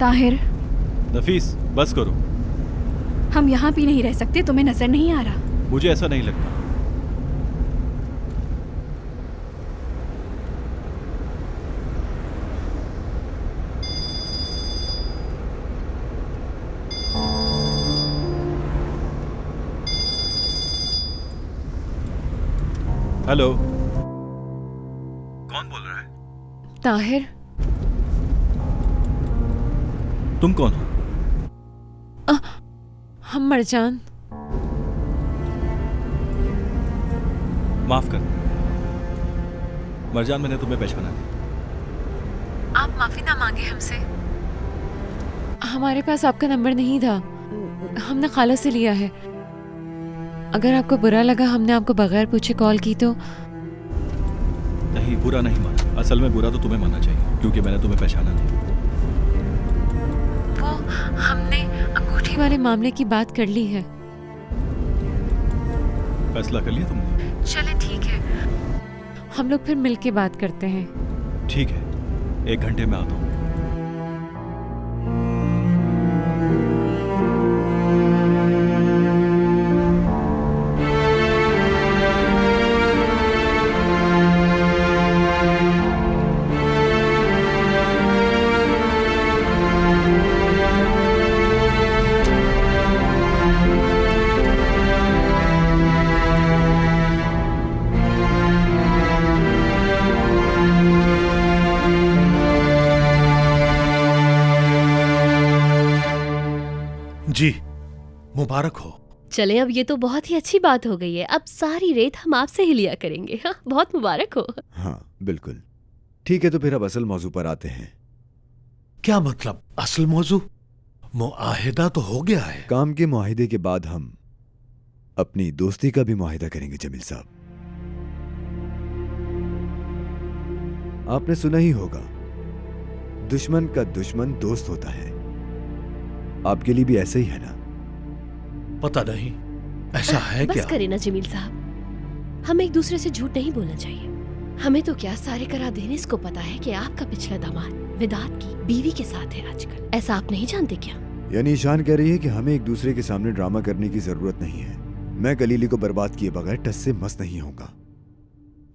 ताहिर, नफीस, बस करो। हम यहाँ भी नहीं रह सकते, तुम्हें नजर नहीं आ रहा? मुझे ऐसा नहीं लगता। हेलो, कौन बोल रहा है? ताहिर, तुम कौन हो? हम मरजान। माफ कर मरजान, मैंने तुम्हें पहचाना नहीं। आप माफी ना मांगे हमसे। हमारे पास आपका नंबर नहीं था, हमने खाला से लिया है। अगर आपको बुरा लगा हमने आपको बगैर पूछे कॉल की तो। नहीं, बुरा नहीं माना। असल में बुरा तो तुम्हें मानना चाहिए क्योंकि मैंने तुम्हें पहचाना नहीं। वो हमने अंगूठी वाले मामले की बात कर ली है। फैसला कर लिया तुमने? चले ठीक है, हम लोग फिर मिलके बात करते हैं। ठीक है, 1 घंटे में आता हूँ। जी, मुबारक हो। चले, अब ये तो बहुत ही अच्छी बात हो गई है। अब सारी रेत हम आपसे ही लिया करेंगे। हाँ, बहुत मुबारक हो। हाँ बिल्कुल। ठीक है, तो फिर अब असल मौजू पर आते हैं। क्या मतलब असल मौजू? मुआहिदा तो हो गया है। काम के मुआहिदे के बाद हम अपनी दोस्ती का भी मुआहिदा करेंगे जमील साहब। आपने सुना ही होगा, दुश्मन का दुश्मन दोस्त होता है। आपके लिए भी ऐसा ही है ना? पता नहीं ऐसा है बस क्या? करें ना जमील साहब, हमें एक दूसरे से झूठ नहीं बोलना चाहिए। हमें तो क्या, सारे करा देने इसको पता है कि आपका पिछला दामाद विदात की बीवी के साथ है आजकल। ऐसा आप नहीं जानते क्या? यानी ईशान कह रही है कि हमें एक दूसरे के सामने ड्रामा करने की जरूरत नहीं है। मैं कलीली को बर्बाद किए बगैर टस से मस नहीं होऊंगा।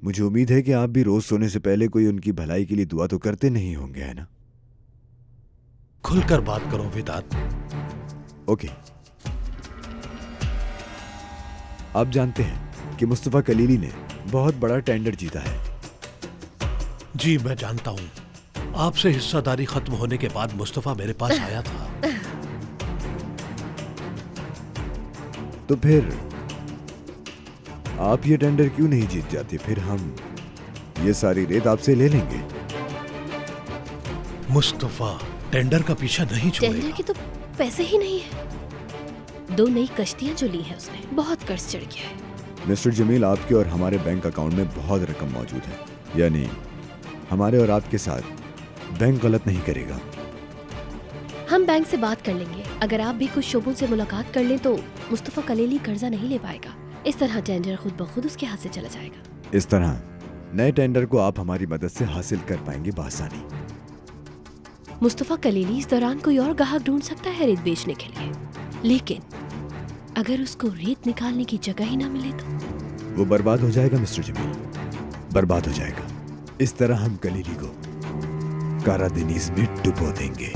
मुझे उम्मीद है कि आप भी रोज सोने से पहले कोई उनकी भलाई के लिए दुआ तो करते नहीं होंगे, है ना? खुलकर बात करो विदात। ओके। आप जानते हैं कि मुस्तफा कलीली ने बहुत बड़ा टेंडर जीता है। जी मैं जानता हूँ। आपसे हिस्सादारी खत्म होने के बाद मुस्तफा मेरे पास आया था। तो फिर आप ये टेंडर क्यों नहीं जीत जाते? फिर हम ये सारी रेत आपसे ले लेंगे। मुस्तफा टेंडर का पीछा नहीं टेंडर छोड़ेगा। के तो पैसे ही नहीं है। 2 नई कश्तियां जो ली हैं उसने, बहुत कर्ज चढ़ गया है। मिस्टर जमील, आपके और हमारे बैंक अकाउंट में बहुत रकम मौजूद है। यानी हमारे और आपके साथ बैंक गलत नहीं करेगा। हम बैंक से बात कर लेंगे। अगर आप भी कुछ शोबों से मुलाकात कर लें तो मुस्तफा कलीली कर्जा नहीं ले पाएगा। इस तरह टेंडर खुद ब खुद उसके हाथ से चला जाएगा। इस तरह नए टेंडर को आप हमारी मदद से हासिल कर पाएंगे बआसानी। मुस्तफा कलीली इस दौरान कोई और ग्राहक ढूंढ सकता है रेत बेचने के लिए, लेकिन अगर उसको रेत निकालने की जगह ही ना मिले तो वो बर्बाद हो जाएगा मिस्टर जमील, बर्बाद हो जाएगा। इस तरह हम कलीली को कारा देनीस में डुबो देंगे।